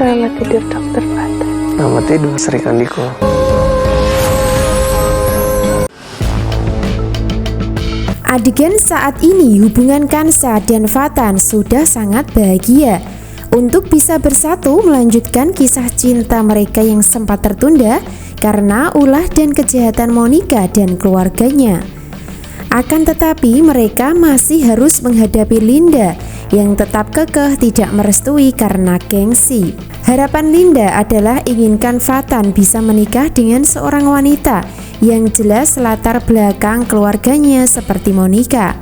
Selamat tidur Dokter Fatan. Selamat tidur Sri Kandiko. Adegan saat ini hubungan Kansa dan Fatan sudah sangat bahagia untuk bisa bersatu melanjutkan kisah cinta mereka yang sempat tertunda karena ulah dan kejahatan Monica dan keluarganya. Akan tetapi mereka masih harus menghadapi Linda yang tetap kekeh tidak merestui karena gengsi. Harapan Linda adalah inginkan Fatan bisa menikah dengan seorang wanita yang jelas latar belakang keluarganya seperti Monica.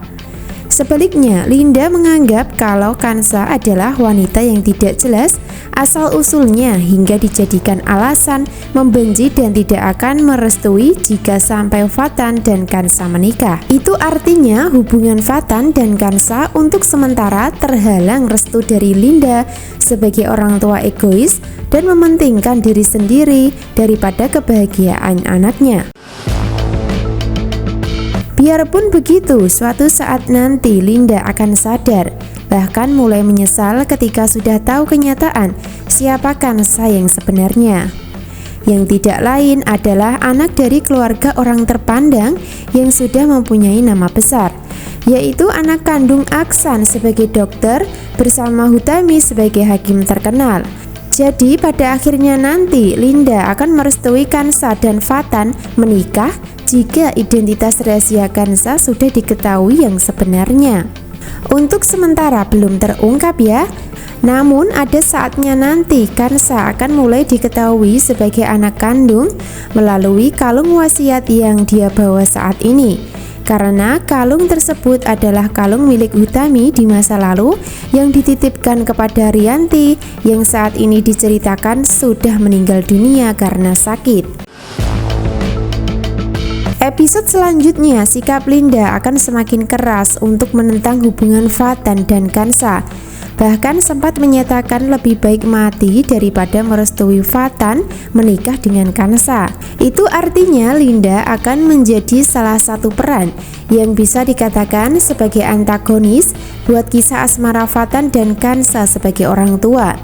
Sebaliknya, Linda menganggap kalau Kansa adalah wanita yang tidak jelas asal-usulnya hingga dijadikan alasan membenci dan tidak akan merestui jika sampai Fatan dan Kansa menikah. Itu artinya hubungan Fatan dan Kansa untuk sementara terhalang restu dari Linda sebagai orang tua egois dan mementingkan diri sendiri daripada kebahagiaan anaknya. Biarpun begitu, suatu saat nanti Linda akan sadar, bahkan mulai menyesal ketika sudah tahu kenyataan siapa Kansa yang sebenarnya. Yang tidak lain adalah anak dari keluarga orang terpandang yang sudah mempunyai nama besar, yaitu anak kandung Aksan sebagai dokter bersama Hutami sebagai hakim terkenal. Jadi pada akhirnya nanti Linda akan merestui Kansa dan Fatan menikah jika identitas rahasia Kansa sudah diketahui yang sebenarnya. Untuk sementara belum terungkap ya. Namun ada saatnya nanti Kansa akan mulai diketahui sebagai anak kandung melalui kalung wasiat yang dia bawa saat ini. Karena kalung tersebut adalah kalung milik Hutami di masa lalu yang dititipkan kepada Rianti yang saat ini diceritakan sudah meninggal dunia karena sakit. Episode selanjutnya, sikap Linda akan semakin keras untuk menentang hubungan Fatan dan Kansa. Bahkan sempat menyatakan lebih baik mati daripada merestui Fatan menikah dengan Kansa. Itu artinya Linda akan menjadi salah satu peran yang bisa dikatakan sebagai antagonis buat kisah asmara Fatan dan Kansa sebagai orang tua.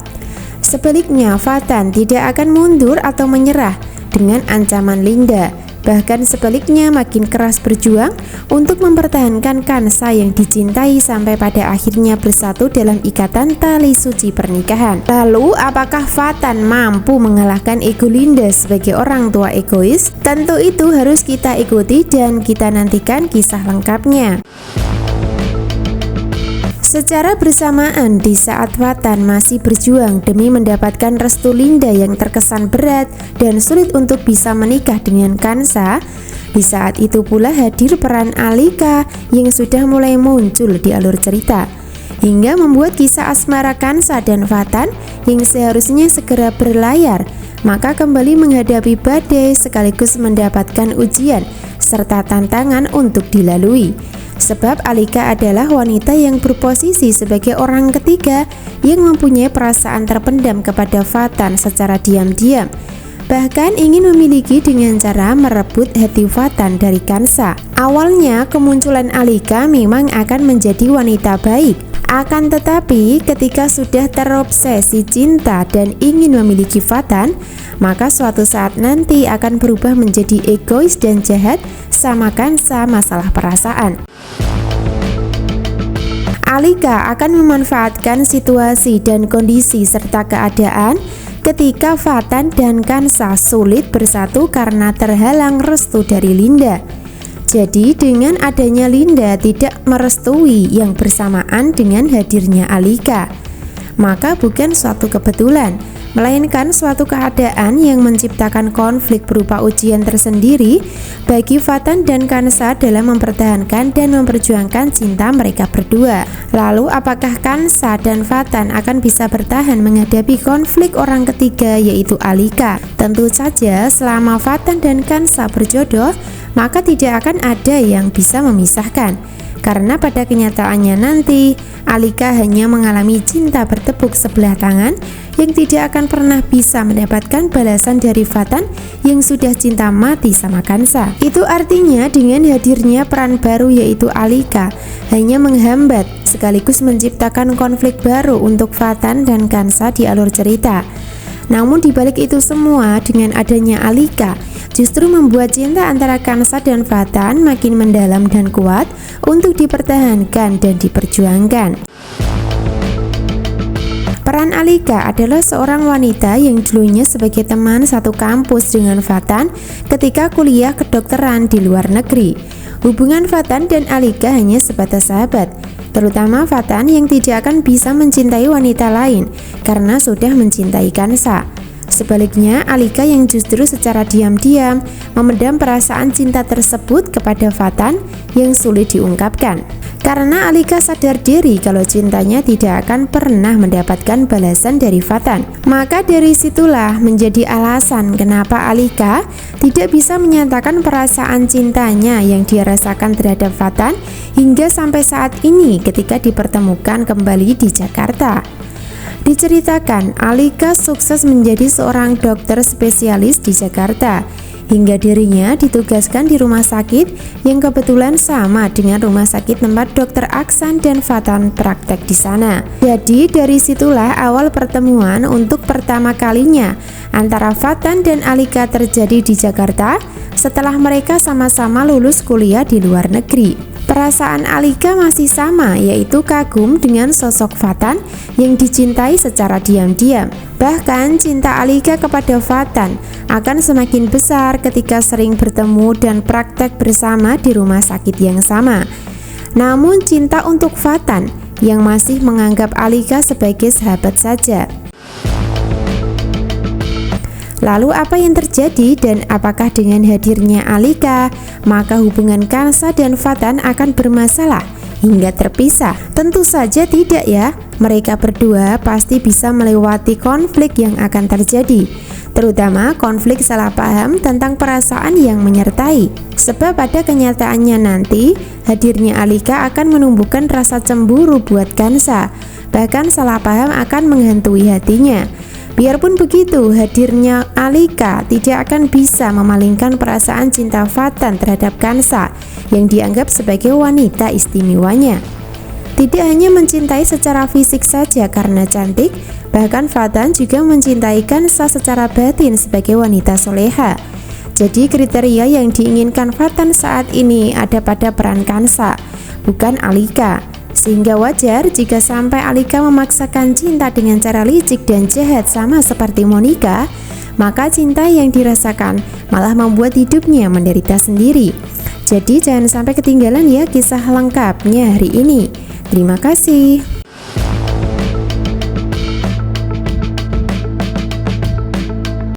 Sebaliknya, Fatan tidak akan mundur atau menyerah dengan ancaman Linda. Bahkan sebaliknya makin keras berjuang untuk mempertahankan Kansa yang dicintai sampai pada akhirnya bersatu dalam ikatan tali suci pernikahan. Lalu apakah Fatan mampu mengalahkan ego Linda sebagai orang tua egois? Tentu itu harus kita ikuti dan kita nantikan kisah lengkapnya. Secara bersamaan di saat Fatan masih berjuang demi mendapatkan restu Linda yang terkesan berat dan sulit untuk bisa menikah dengan Kansa, di saat itu pula hadir peran Alika yang sudah mulai muncul di alur cerita, hingga membuat kisah asmara Kansa dan Fatan yang seharusnya segera berlayar, maka kembali menghadapi badai sekaligus mendapatkan ujian serta tantangan untuk dilalui. Sebab Alika adalah wanita yang berposisi sebagai orang ketiga yang mempunyai perasaan terpendam kepada Fatan secara diam-diam. Bahkan ingin memiliki dengan cara merebut hati Fatan dari Kansa. Awalnya kemunculan Alika memang akan menjadi wanita baik. Akan tetapi ketika sudah terobsesi cinta dan ingin memiliki Fatan, maka suatu saat nanti akan berubah menjadi egois dan jahat sama Kansa masalah perasaan. Alika akan memanfaatkan situasi dan kondisi serta keadaan ketika Fatan dan Kansa sulit bersatu karena terhalang restu dari Linda. Jadi dengan adanya Linda tidak merestui yang bersamaan dengan hadirnya Alika, maka bukan suatu kebetulan, melainkan suatu keadaan yang menciptakan konflik berupa ujian tersendiri bagi Fatan dan Kansa dalam mempertahankan dan memperjuangkan cinta mereka berdua. Lalu apakah Kansa dan Fatan akan bisa bertahan menghadapi konflik orang ketiga yaitu Alika? Tentu saja selama Fatan dan Kansa berjodoh, maka tidak akan ada yang bisa memisahkan. Karena pada kenyataannya nanti Alika hanya mengalami cinta bertepuk sebelah tangan yang tidak akan pernah bisa mendapatkan balasan dari Fatan yang sudah cinta mati sama Kansa. Itu artinya dengan hadirnya peran baru yaitu Alika hanya menghambat sekaligus menciptakan konflik baru untuk Fatan dan Kansa di alur cerita. Namun dibalik itu semua, dengan adanya Alika justru membuat cinta antara Kansa dan Vatan makin mendalam dan kuat untuk dipertahankan dan diperjuangkan. Peran Alika adalah seorang wanita yang dulunya sebagai teman satu kampus dengan Vatan ketika kuliah kedokteran di luar negeri. Hubungan Vatan dan Alika hanya sebatas sahabat, terutama Vatan yang tidak akan bisa mencintai wanita lain karena sudah mencintai Kansa. Sebaliknya, Alika yang justru secara diam-diam memendam perasaan cinta tersebut kepada Vatan yang sulit diungkapkan. Karena Alika sadar diri kalau cintanya tidak akan pernah mendapatkan balasan dari Vatan. Maka dari situlah menjadi alasan kenapa Alika tidak bisa menyatakan perasaan cintanya yang dia rasakan terhadap Vatan hingga sampai saat ini ketika dipertemukan kembali di Jakarta. Diceritakan, Alika sukses menjadi seorang dokter spesialis di Jakarta, hingga dirinya ditugaskan di rumah sakit yang kebetulan sama dengan rumah sakit tempat Dr. Aksan dan Vatan praktek di sana. Jadi dari situlah awal pertemuan untuk pertama kalinya antara Vatan dan Alika terjadi di Jakarta setelah mereka sama-sama lulus kuliah di luar negeri. Perasaan Alika masih sama, yaitu kagum dengan sosok Vatan yang dicintai secara diam-diam. Bahkan cinta Alika kepada Vatan akan semakin besar ketika sering bertemu dan praktek bersama di rumah sakit yang sama. Namun cinta untuk Vatan yang masih menganggap Alika sebagai sahabat saja. Lalu apa yang terjadi dan apakah dengan hadirnya Alika maka hubungan Kansa dan Vatan akan bermasalah hingga terpisah? Tentu saja tidak ya. Mereka berdua pasti bisa melewati konflik yang akan terjadi, terutama konflik salah paham tentang perasaan yang menyertai. Sebab pada kenyataannya nanti hadirnya Alika akan menumbuhkan rasa cemburu buat Kansa. Bahkan salah paham akan menghantui hatinya. Biarpun begitu, hadirnya Alika tidak akan bisa memalingkan perasaan cinta Vatan terhadap Kansa yang dianggap sebagai wanita istimewanya. Tidak hanya mencintai secara fisik saja karena cantik, bahkan Vatan juga mencintai Kansa secara batin sebagai wanita soleha. Jadi kriteria yang diinginkan Vatan saat ini ada pada peran Kansa, bukan Alika. Sehingga wajar jika sampai Alika memaksakan cinta dengan cara licik dan jahat sama seperti Monica, maka cinta yang dirasakan malah membuat hidupnya menderita sendiri. Jadi jangan sampai ketinggalan ya kisah lengkapnya hari ini. Terima kasih.